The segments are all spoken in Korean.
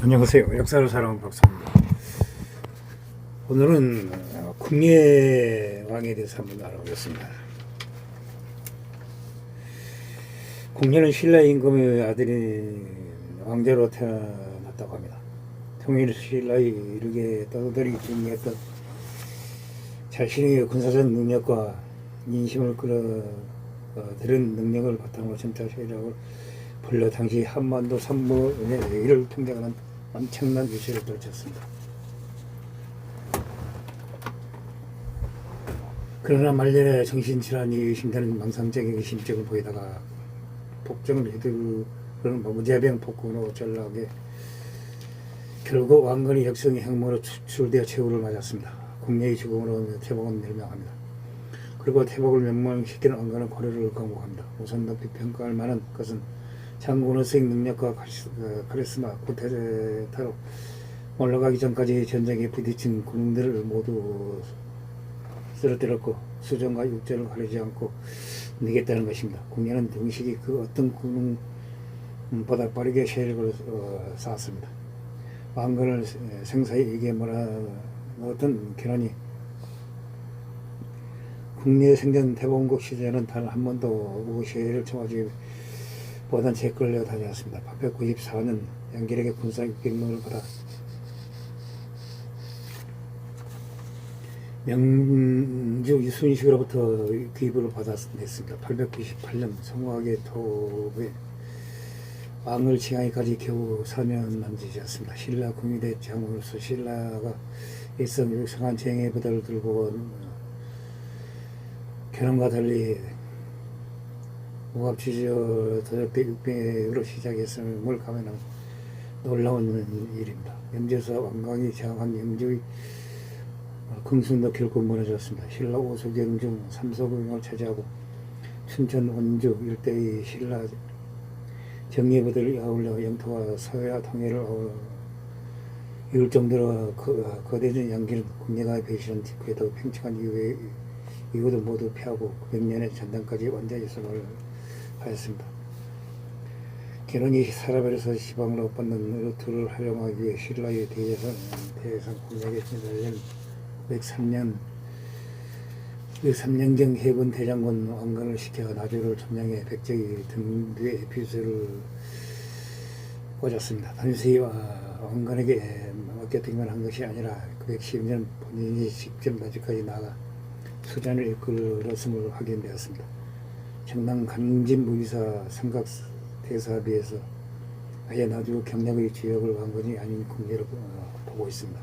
안녕하세요. 역사를 사랑하는 박사입니다. 오늘은 궁예 왕에 대해서 한번 알아보겠습니다. 궁예는 신라 임금의 아들이 왕자로 태어났다고 합니다. 통일 신라에 이르게 떠돌이 중이었던 자신의 군사적 능력과 인심을 끌어들인 능력을 바탕으로 전차 세력을 불러 당시 한반도 3분의 1을 통제하는 엄청난 위세를 떨쳤습니다. 그러나 말년에 정신질환이 의심되는 망상적인 의심증을 보이다가 복종을 해두는 무자병 폭군으로 전락해 결국 왕건의 역성의 행모로 추출되어 최후를 맞았습니다. 궁예의 죽음으로 태복은 멸망합니다. 그리고 태복을 멸망시키는 왕건은 고려를 강복합니다. 우선 높이 평가할 만한 것은 장군으로서의 능력과 카리스마, 구태타로 올라가기 전까지 전쟁에 부딪힌 군인들을 모두 쓰러뜨렸고 수정과 육전을 가리지 않고 내겠다는 것입니다. 궁예는 등식이 그 어떤 군보다 빠르게 세력을 쌓았습니다. 왕건을 생사에 이게 몰아넣었던 견훤이 궁예 생전 태봉국 시대에는 단 한 번도 우세를 청하지 보단 제끌려 다녔습니다. 894년 양길에게 군사 600명을 받아 명주 이순식으로부터 기부를 받아냈습니다. 898년 성곽의 토부에 왕을 칭하기까지 겨우 4년 남짓이었습니다. 신라 궁유대 장으로서 신라가 일성 육성한 쟁의 부대를 들고 견훤과 달리 무합지저 도적대 600으로 시작했음을 가면은 놀라운 일입니다. 염제에서 왕강이 장악한 염주의 긍순도 결코 무너졌습니다. 신라 오수경 중 삼소경을 차지하고 춘천 원주 일대의 신라 정예부대를 아울러 영토와 서해와 통일을 이룰 정도로 거대전 양기는 궁예가 배신한 뒤에도 팽창한 이후도 모두 피하고 900년의 전당까지 완전히 승을 하였습니다. 견훤이 사라벨에서 시방으로 뻗는 루트를 활용하기 위해 신라의 대제선 궁예에게 진달년 903년경 해군 대장군 왕건을 시켜 나주를 점령해 백제의 등 뒤에 비수를 꽂았습니다. 단순히 왕건에게 맡겨둔 한 것이 아니라 910년 본인이 직접 나주까지 나가 수잔을 이끌었음을 확인되었습니다. 정당 강진무기사 삼각대사에 비해서 아예 나주 경력의 주역을 왕건이 아닌 궁예로 보고 있습니다.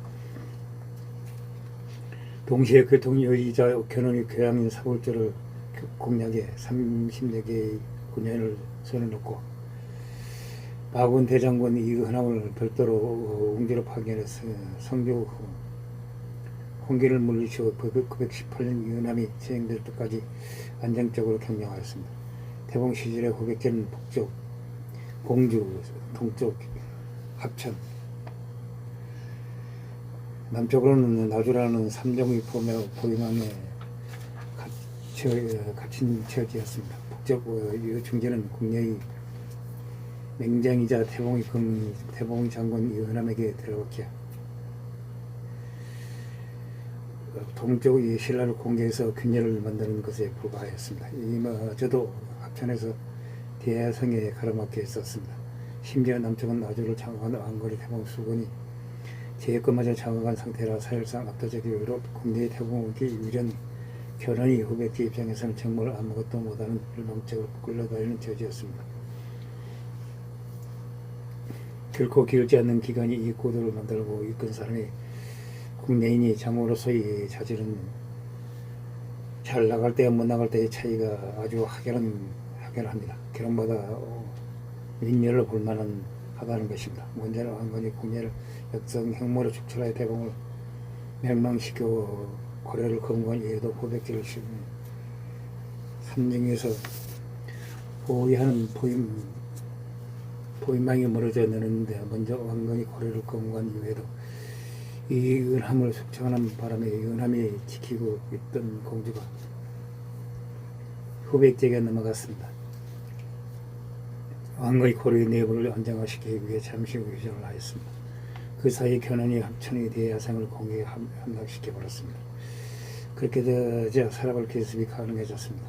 동시에 교통여의자 견훤이 교양인 사골조를 공략해 30여 개의 군연을 손에 넣고 바군 대장군 이근함을 별도로 웅지로 파견해서 성교 홍기를 물리치고 918년 이은함이 시행될 때까지 안정적으로 경영하였습니다. 태봉 시절의 후백제는 북쪽, 공주, 동쪽, 합천, 남쪽으로는 나주라는 삼종의 포위망에 갇힌 처지였습니다. 북쪽 중제는 궁예의 맹장이자 태봉 장군 이은함에게 들어갔기에 동쪽의 신라를 공개해서 균열을 만드는 것에 불과하였습니다. 이마저도 합천에서 대야성에 가로막혀 있었습니다. 심지어 남쪽은 나주를 장악한 왕거리 태봉 수군이 제해권마저 장악한 상태라 사실상 압도적인 의로 국내의 태봉국이 유전 견훤이 후백제 입장에서는 정말 아무것도 못하는 일방적으로 끌려다니는 처지였습니다. 결코 길지 않는 기간이 이 고도를 만들고 이끈 사람이 국내인이 장으로서의 자질은 잘 나갈 때와 못 나갈 때의 차이가 아주 확연합니다. 결혼마다 인연을 볼만한 하다는 것입니다. 문제는 왕건이 궁예를 역성 행모로 축출하여 태봉을 멸망시키고 고려를 건국한 이후에도 후백제를 삼중에서 보위하는 포위망이 멀어져 내는데 먼저 왕건이 고려를 건국한 이후에도 이 은함을 숙청하는 바람에 은함이 지키고 있던 공주가 후백제에게 넘어갔습니다. 왕의 고려의 내부를 안정화시키기 위해 잠시 의전을 하였습니다. 그 사이 견훤이 합천의 대야상을 공개에 함락시켜버렸습니다. 그렇게 되자 사라발 기습이 가능해졌습니다.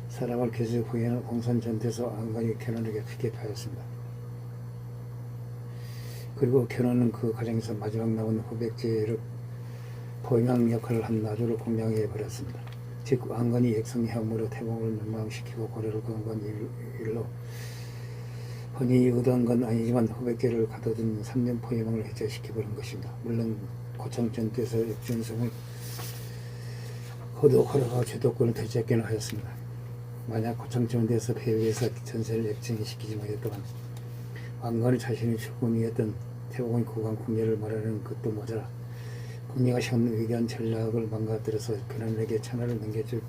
사라발 기습 후에는 홍산 전투에서 안건이 견훤에게 크게 파였습니다. 그리고 견훤은 그 과정에서 마지막 남은 후백제를 포위망 역할을 한 나주를 공략해 버렸습니다. 즉 안건이 액성해함으로 태봉을 멸망시키고 고려를 건건 일로 흔히 의도한 건 아니지만 후백제를 가둬둔 3년 포위망을 해체시켜버린 것입니다. 물론 고창전투에서 역전성을 거두어가 주도권을 되찾기는 하였습니다. 만약 고창전투에서 패배해서 전세를 역전시키지 못했다면 안건이 자신의 주권이었던 태봉의 국왕 궁예를 말하는 것도 모자라 궁예가 현 위대한 전략을 망가뜨려서 견훤에게 천하를 넘겨줄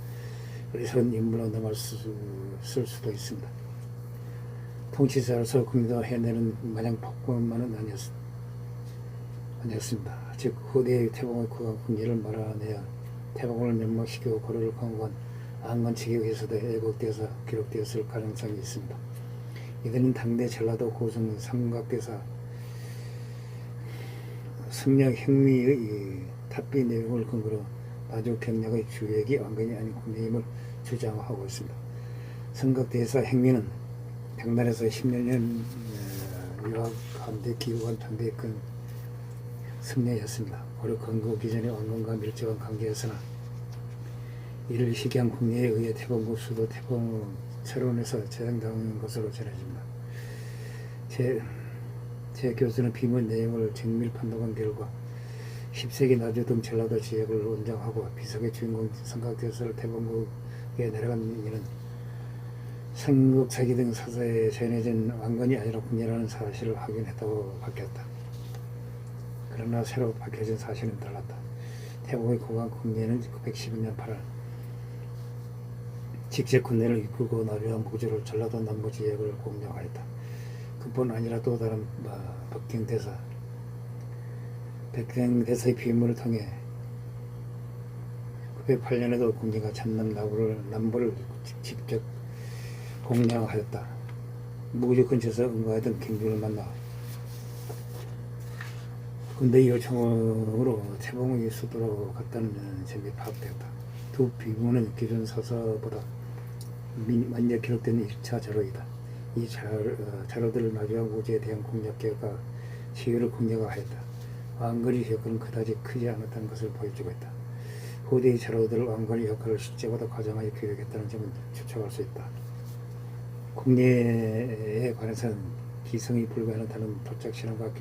어리석은 인물로 쓸 수도 있습니다. 통치자로서 궁예도 해내는 마냥 폭군만은 아니었습니다. 즉 후대의 태봉의 국왕 궁예를 말아내야 태봉을 멸망시키고 고려를 강구한 안건 측에 의해서도 애국되어서 기록되었을 가능성이 있습니다. 이들은 당대 전라도 고성 삼각대사 승려 행미의 탑비 내용을 근거로 나주 경략의 주역이 안건이 아닌 궁예임을 주장하고 있습니다. 삼각대사 행미는 백날에서 10년 유학함대 기후관 당대의 큰 승려였습니다. 고려 건국 기전의 안건과 밀접한 관계였으나 이를 희귀한 궁예에 의해 태봉국 수도 태봉 철원에서 제정당한 것으로 전해집니다. 제 교수는 비문 내용을 정밀 판독한 결과 10세기 나주 등 전라도 지역을 원정하고 비석의 주인공 삼각대사를 태봉국에 내려간 이는 삼국사기 등 사서에 전해진 안건이 아니라 궁예라는 사실을 확인했다고 밝혔다. 그러나 새로 밝혀진 사실은 달랐다. 태봉의 국왕 궁예는 912년 8월 직접 군대를 이끌고 나주와 무주를 전라도 남부 지역을 공략하였다. 그뿐 아니라 또 다른 백경대사의 비밀을 통해 908년에도 궁예가 전남 남부를 직접 공략하였다. 무주 근처에서 응거하던 경비를 만나 군대 요청으로 태봉의 수도로 갔다는 점이 파악되었다. 두 비문은 기존 서서보다 먼저 기록된 1차 자료이다. 이 자료들을 나주와 무주에 대한 공략 계획과 시효를 공략하였다. 안건의 효과는 그다지 크지 않았다는 것을 보여주고 있다. 후대의 자료들을 안건의 효과를 실제보다 과장하여 기록했다는 점은 추측할 수 있다. 궁예에 관해서는 기성이 불가하는 다른 도적 신화가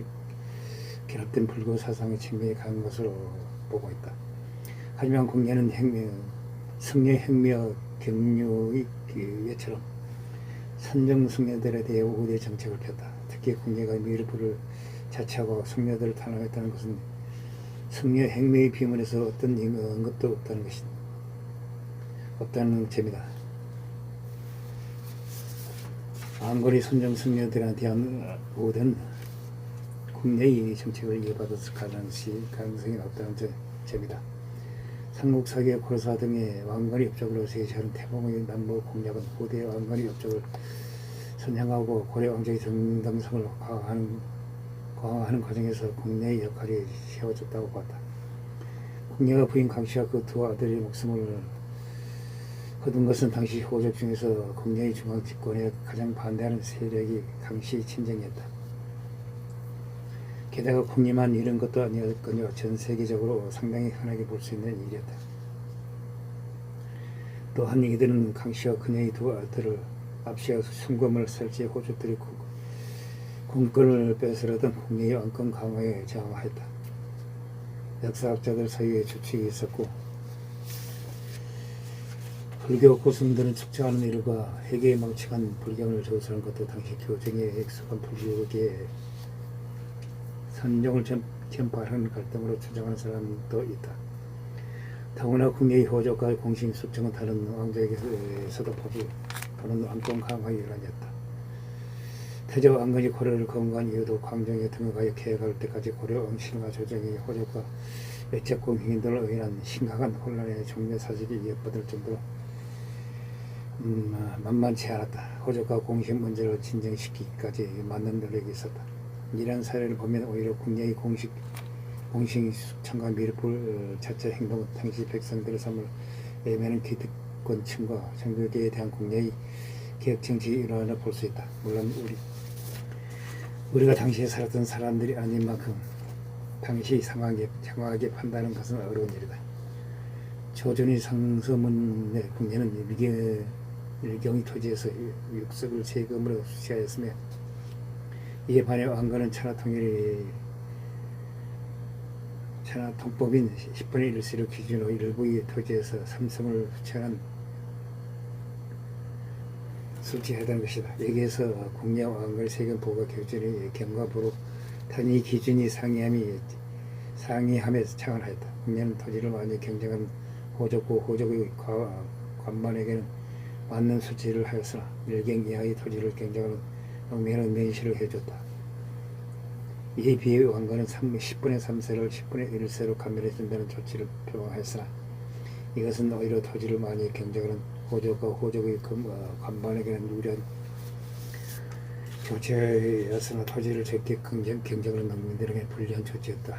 결합된 불교 사상의 측면이 강한 것으로 보고 있다. 하지만 궁예는 승려 행미와 경류의 예처럼 선정 승려들에 대해 우대의 정책을 폈다. 특히 궁예가 미르부를 자처하고 승려들을 탄압했다는 것은 승려 행미의 비문에서 어떤 언급도 없다는 점이다. 안건이 선정 승려들에 대한 우대는 궁예의 정책을 이어받았을 가능성이 없다는 점이다. 삼국사기의 고려사 등의 왕건의 업적으로 제시하는 태봉의 남부 공략은 후대의 왕건의 업적을 선양하고 고려 왕족의 정당성을 강화하는 과정에서 궁예의 역할이 세워졌다고 봤다. 궁예가 부인 강씨와 그 두 아들의 목숨을 거둔 것은 당시 호족 중에서 궁예의 중앙 집권에 가장 반대하는 세력이 강씨 친정이었다. 게다가 궁예만 이런 것도 아니었거니와 전 세계적으로 상당히 흔하게 볼 수 있는 일이었다. 또한 이들은 강씨와 그녀의 두 아들을 압시하여 순검을 설치해 호족들이 군권을 뺏으려던 궁예의 왕권 강화에 저항하였다. 역사학자들 사이에 추측이 있었고 불교 고승들은 측정하는 일과 회계에 망측한 불경을 조사하는 것도 당시 교정에 익숙한 불교계에 선종을 전파하는 갈등으로 주장하는 사람도 있다. 더구나 궁예의 호족과 공신 숙청은 다른 왕족에게서도 보는 왕권 강화의 일환이었다. 태조 안건이 고려를 건국한 이유도 광정에 등극하여 개혁할 때까지 고려 왕실과 조정의 호족과 외적 공신들로 인한 심각한 혼란의 종묘 사실이 이어받을 정도로 만만치 않았다. 호족과 공신 문제를 진정시키기까지 많은 노력이 있었다. 이러한 사례를 보면 오히려 국내의 공식 참가 미륵불 자체 행동은 당시 백성들의 삶을 애매한 기득권층과 정교계에 대한 국내의 개혁 정치의 일환을 볼 수 있다. 물론 우리가 당시에 살았던 사람들이 아닌 만큼 당시 상황에 정확하게 판단하는 것은 어려운 일이다. 조선의 상서문의 국내는 일경의 토지에서 육석을 세금으로 수취하였으며 이에 반해 왕건은 천하통법인 10분의 1세를 기준으로 일부의 토지에서 삼성을 수취하던 것이다. 여기에서 국내와 왕건의 세금 부과 기준이 경과부로 단위 기준이 상이함에 창안하였다. 국내는 토지를 많이 경쟁하는 호족고 호족의 관만에게는 맞는 수치를 하였으나 일경 이하의 토지를 경쟁하는 농민은 면시를 해줬다. 이에 비해 왕건은 10분의 3세를 10분의 1세로 감면해준다는 조치를 표방하였으나 이것은 오히려 토지를 많이 경쟁하는 호족과 호족의 관만에게는 유리한 조치였으나 토지를 적게 경쟁하는 농민들에게 불리한 조치였다.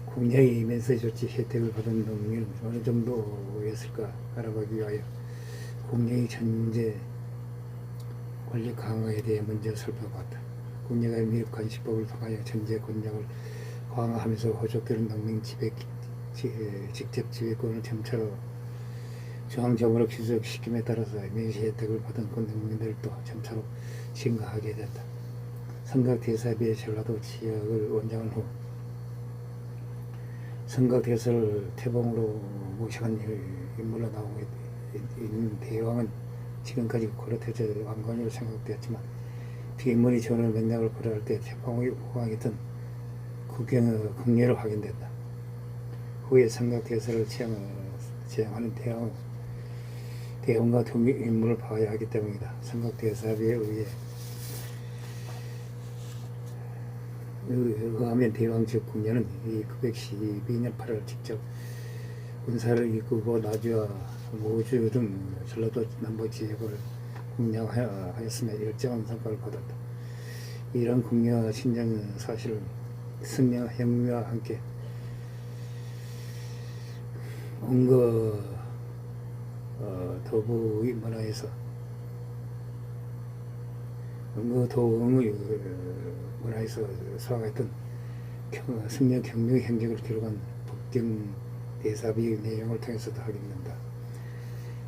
국내의 면세 조치 혜택을 받은 농민은 어느 정도였을까 알아보기 위하여 국내의 전제 권력 강화에 대해 먼저 살펴봤다. 국내가 미륵관시법을 통하여 전제 권력을 강화하면서 호족들은 농민 직접 지배권을 점차로 중앙정부로 귀속시킴에 따라서 면세 혜택을 받은 그 농민들도 점차로 증가하게 된다. 성곽대사비의 전라도 지역을 원정한 후 성곽대사를 태봉으로 모셔간 인물로 나오고 있는 대왕은 지금까지 고려태조 왕건으로 생각되었지만 뒤인물이 전후 맥락을 고려할 때 태봉의 호황이던 국례로 확인된다. 후에 성곽대사를 지향하는 대왕과 두 인물을 봐야 하기 때문이다. 성곽대사비에 의하면 대왕 즉 국녀는 912년 8월 직접 군사를 이끌고 나주와 모주 등 전라도 남부 지역을 공략하였으며 일정한 성과를 거뒀다. 이런 국녀 신장 사실은 승려 행위와 함께 원거 도부의 문화에서 도응의 문화에서 수학했던 승려 경륜 행적을 기록한 북경 대사비의 내용을 통해서도 확인된다.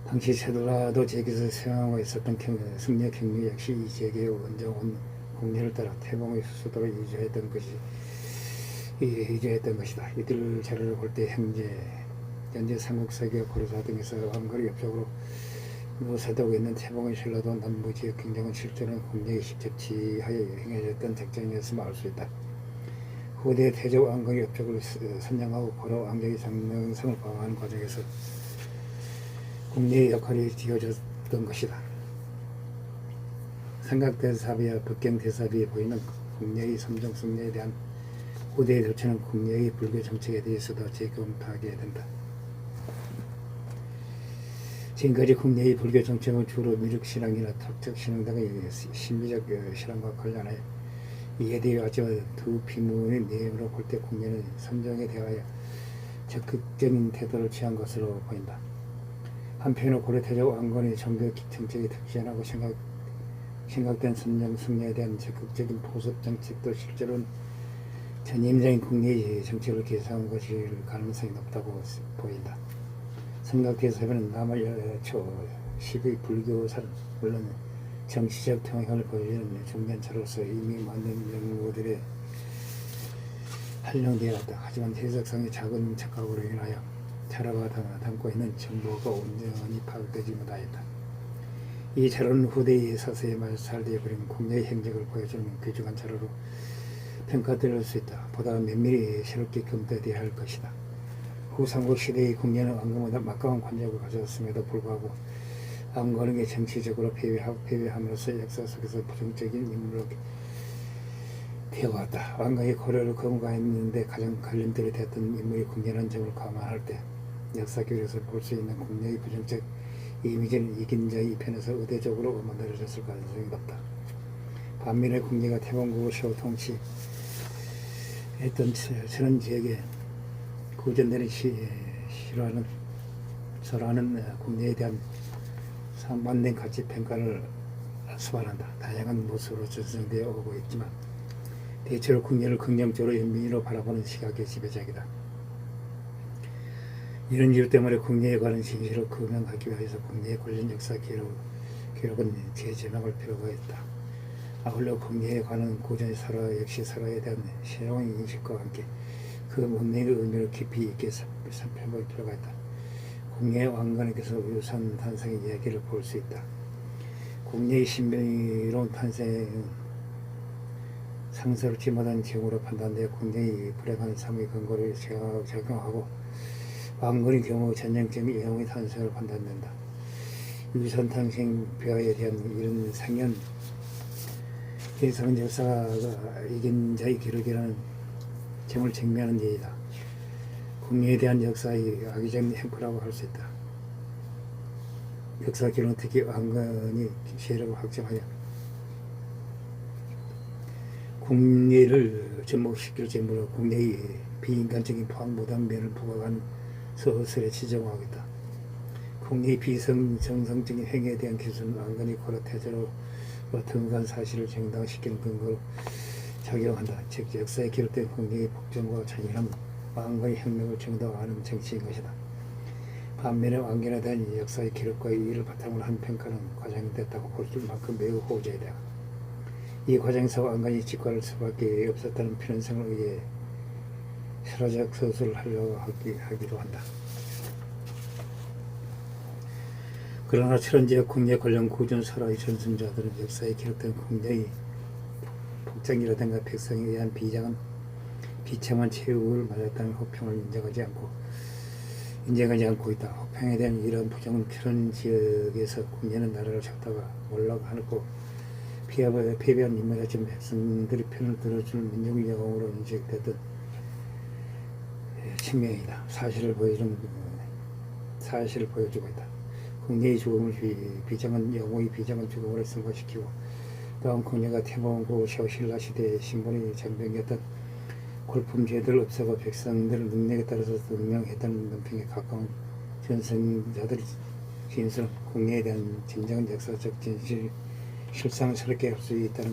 당시 전라도 지역에서 생활하고 있었던 승려 경륜 역시 이 지역의 원정원 공례를 따라 태봉의 수도로 이주했던 것이다. 이들 자료를 볼 때 현재 삼국사기와 고려사 등에서 왕거리 옆쪽으로 노사되고 있는 태봉의 전라도 남부 지역 경쟁은 실제로는 공략이 직접 지하에 행해졌던 작전이었음을 알 수 있다. 후대 태조 왕거리 옆쪽을 선양하고 고려 왕정의 장명성을 방어하는 과정에서 국내의 역할이 지어졌던 것이다. 성곽대사비와 북경대사비에 보이는 국내의 삼정승려에 대한 후대의 조치는 국내의 불교 정책에 대해서도 재검토하게 된다. 지금까지 국내의 불교 정책은 주로 미륵신앙이나 턱적신앙 등의 신비적 신앙과 관련하여 이에 대해 아직은 두 비문의 내용으로 볼 때 국내는 선정에 대하여 적극적인 태도를 취한 것으로 보인다. 한편으로 고려태조 왕건의 종교 정책이 특시하고 생각된 선정 승려에 대한 적극적인 보습 정책도 실제로는 전임적인 국내의 정책을 개선한 것일 가능성이 높다고 보인다. 성곽대사비는 남을 초 10의 불교사는 물론 정치적 통행을 보여주는 중견차로서 이미 많은 연구들에 활용되었다. 하지만 해석상의 작은 착각으로 인하여 자료가 담고 있는 정보가 온전히 파악되지 못하였다. 이 자료는 후대의 사서에 말살되어 버린 국내의 행적을 보여주는 귀중한 자료로 평가될 수 있다. 보다 면밀히 새롭게 검토되어야 할 것이다. 후 삼국시대의 국내는 왕건보다 막강한 관력을 가졌음에도 불구하고 왕건에게 정치적으로 패배함으로써 역사 속에서 부정적인 인물로 되어왔다. 왕건이 고려를 검거했는데 가장 걸림돌이 됐던 인물이 국내라는 점을 감안할 때 역사교에서 볼 수 있는 국내의 부정적 이미지는 이긴 자의 편에서 의대적으로 만들어졌을 가능성이 높다. 반면에 국내가 태평국을 세워 통치했던 저런 지역에 구전되는 싫어하는 서로하는 국내에 대한 상반된 가치 평가를 수반한다. 다양한 모습으로 전승되어 오고 있지만 대체로 국내를 긍정적으로 연민으로 바라보는 시각의 지배적이다. 이런 이유 때문에 국내에 관한 진실을 규명하기 위해서 국내의 관련 역사 기록은 재제명할 필요가 있다. 아울러 국내에 관한 고전의 설화 역시 설화에 대한 새로운 인식과 함께 그 문명의 의미를 깊이 있게 살펴볼 필요가 있다. 국내의 왕건에게서 유산 탄생의 이야기를 볼 수 있다. 국내의 신비로운 탄생은 상스럽지 못한 지형으로 판단되어 국내의 불행한 삶의 근거를 작용하고 왕건의 경우 전쟁적인 영웅의 탄생을 판단된다. 유산 탄생 벼에 대한 이런 상연 예상은 역사가 이긴 자의 기록이라는 점을 증명하는 예이다. 국내에 대한 역사의 악의적인 횡포라고 할 수 있다. 역사 기록은 특히 왕건이 세력을 확정하여 국내를 접목시킬 점으로 국내의 비인간적인 포항 못한 면을 부각하는 소설에 지정하겠다. 국내의 비정상적인 행위에 대한 기술은 왕건이 고려 태조로 등간 사실을 정당시키는 근거로 작용한다. 즉 역사에 기록된 국내의 복종과 잔인함은 왕건의 혁명을 정당화하는 정치인 것이다. 반면에 왕건에 대한 역사의 기록과 이의를 바탕으로 한 평가는 과장됐다고 볼 만큼 매우 호재이다. 이 과정에서 왕건이 직관할 수밖에 없었다는 편성을 의해 실화적 서술을 하려고 하기도 한다. 그러나 철원지역 국내 관련 고전 설화의 전승자들은 역사에 기록된 국내의 복장이라든가 백성에 의한 비참한 최후를 맞았다는 호평을 인정하지 않고 있다. 호평에 대한 이런 부정은 그런 지역에서 국내는 나라를 잡다가 몰락하고 패배한 인물이지만 백성들의 편을 들어줄 민족의 영웅으로 인식됐던 측면이다. 사실을 보여주고 있다. 국내의 죽음을 비장한 영웅의 비장한 죽음으로 승화시키고 또한 국내가 태몽고 신라 시대의 신분이 장병이었던 골품제들을 없애고 백성들의 능력에 따라서 능명했다는 논평에 가까운 전승자들의 진술은 국내에 대한 진정한 역사적 진실 실상스럽게 할 수 있다는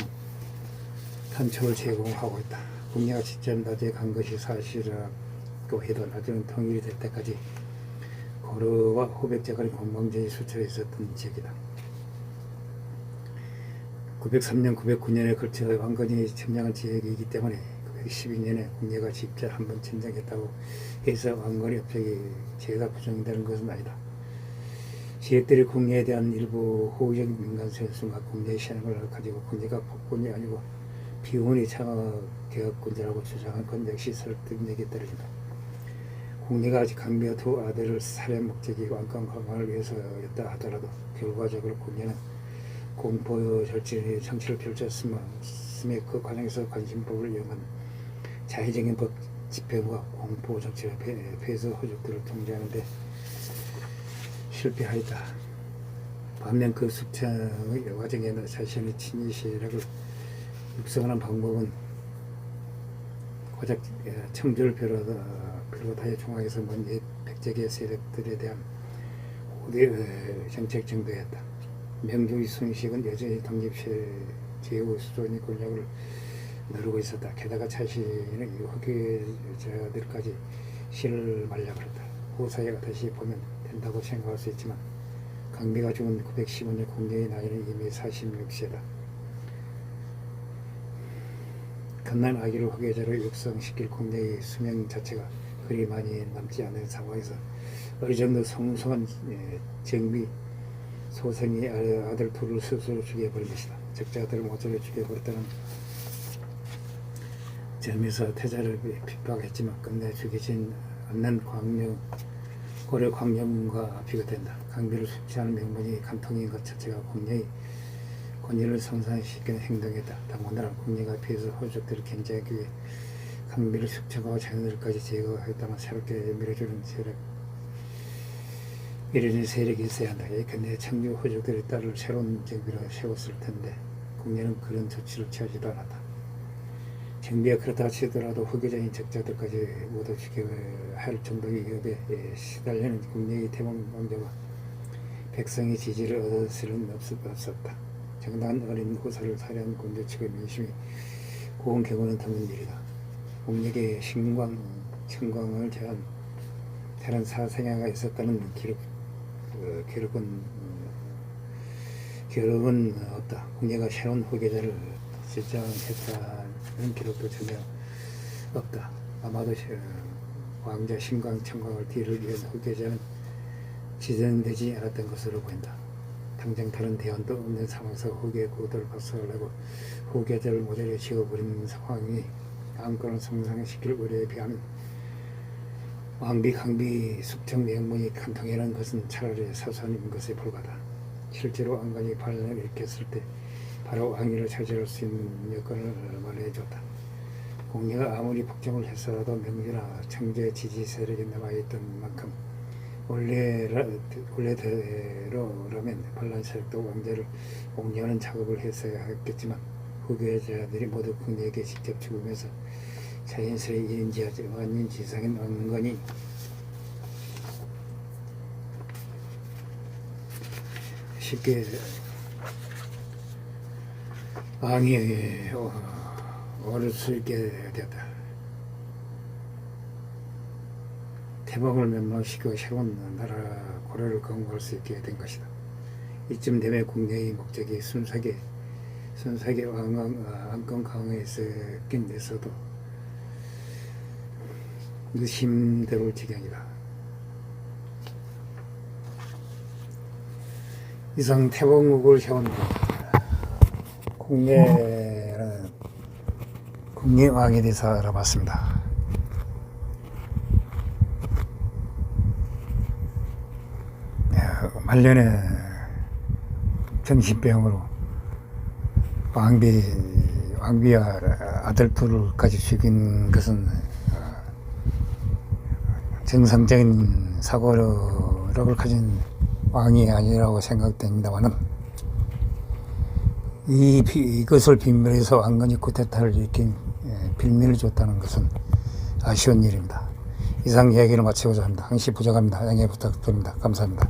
단초를 제공하고 있다. 국내가 직접 낮에 간 것이 사실이라고 해도 나중에 통일이 될 때까지 고려와 후백제 간의 공방전이 수차례 있었던 지역이다. 903년, 909년에 걸쳐 왕건이 점령한 지역이기 때문에 912년에 국내가 직접 한번 침략했다고 해서 왕건이 갑자기 죄가 부정되는 것은 아니다. 지역들이 국내에 대한 일부 호의적인 민간센수가 국내의 신앙을 가지고 국내가 복군이 아니고 비운의 창화개혁군이라고 주장한 건 역시 설득력이 떨어진다. 국내가 아직 강비와 두 아들을 살해 목적이 왕권 강화를 위해서였다 하더라도 결과적으로 국내는 공포 절진의 정치를 펼쳤음에 그 과정에서 관심법을 이용한 자의적인 법 집행과 공포 정치의 폐쇄 호족들을 통제하는 데 실패하였다. 반면 그 숙청의 과정에는 자신의 친위 세력을 육성하는 방법은 고작 청주를 비롯하여 중앙에서 먼 옛 백제계 세력들에 대한 고대 정책 정도였다. 명종의 순식은 여전히 독립제 제후 수존의 권력을 누르고 있었다. 게다가 자신의 후계자들까지 신을 말려고 했다. 후사회가 다시 보면 된다고 생각할 수 있지만 강비가 죽은 915년 국내의 나이는 이미 46세다. 갓난 아기를 후계자로 육성시킬 국내의 수명 자체가 그리 많이 남지 않은 상황에서 어느 정도 성성한 정비 소생이 아들 둘을 스스로 죽여버린 것이다. 적자들을 모조리 죽여버렸다는 점에서 태자를 핍박했지만 끝내 죽이진 않는 고려 광명과 비교된다. 강비를 숙지하는 명분이 간통인 것 자체가 국내의 권위를 성산시키는 행동이다. 더군다나 국내가 피해서 호족들을 견제하기 위해 강비를 숙청하고 자녀들까지 제거하였다면 새롭게 밀어주는 세력이 있어야 한다. 예컨대 청주 호족들의 딸을 새로운 정비로 세웠을 텐데 국내는 그런 조치를 취하지도 않았다. 정비가 그렇다 치더라도 후계자인 적자들까지 모두 지켜할 정도의 위협에 시달리는 국내의 태몽 왕조가 백성의 지지를 얻을 수는 없었다. 정당한 어린 호사를 살해한 군대 측의 민심이 고운 경우는 드문 일이다. 국내에 신광, 청광을 제한 다른 사생아가 있었다는 기록은 없다. 국내가 새로운 후계자를 실장했다는 기록도 전혀 없다. 아마도 왕자 신광, 청광을 뒤를 이은 후계자는 지정되지 않았던 것으로 보인다. 당장 다른 대안도 없는 상황에서 후계 고도를 박살내고 후계자를 모델에 지어버린 상황이 안건을 성상시킬 우려에 비하면 왕비, 강비, 숙청 명문이 간통이라는 것은 차라리 사소한 것에 불과하다. 실제로 안건이 반란을 일으켰을 때 바로 왕위를 차지할 수 있는 여건을 마련해줬다. 공리가 아무리 폭정을 했어도 명주나 청주의 지지 세력이 남아있던 만큼 원래대로라면 반란 세력도 왕자를 옹려하는 작업을 했어야 했겠지만 후계자들이 모두 국내에게 직접 죽으면서 자연스레 인지하지 않는 지상인 왕건이 쉽게 왕이 오를 수 있게 되었다. 태몽을 멸망시키고 새로운 나라 고려를 건국할 수 있게 된 것이다. 이쯤 되면 국내의 목적이 순수하게 왕권 강화에 있었긴 했어도 의심스러울 지경이다. 이상 태몽국을 세운 국내 왕에 대해서 알아봤습니다. 말년에 정신병으로 왕비와 아들 둘까지 죽인 것은 정상적인 사고력을 가진 왕이 아니라고 생각됩니다만은 이것을 빌미해서 왕건이 쿠데타를 일으킨 빌미를 줬다는 것은 아쉬운 일입니다. 이상 이야기를 마치고자 합니다. 항시 부족합니다. 양해 부탁드립니다. 감사합니다.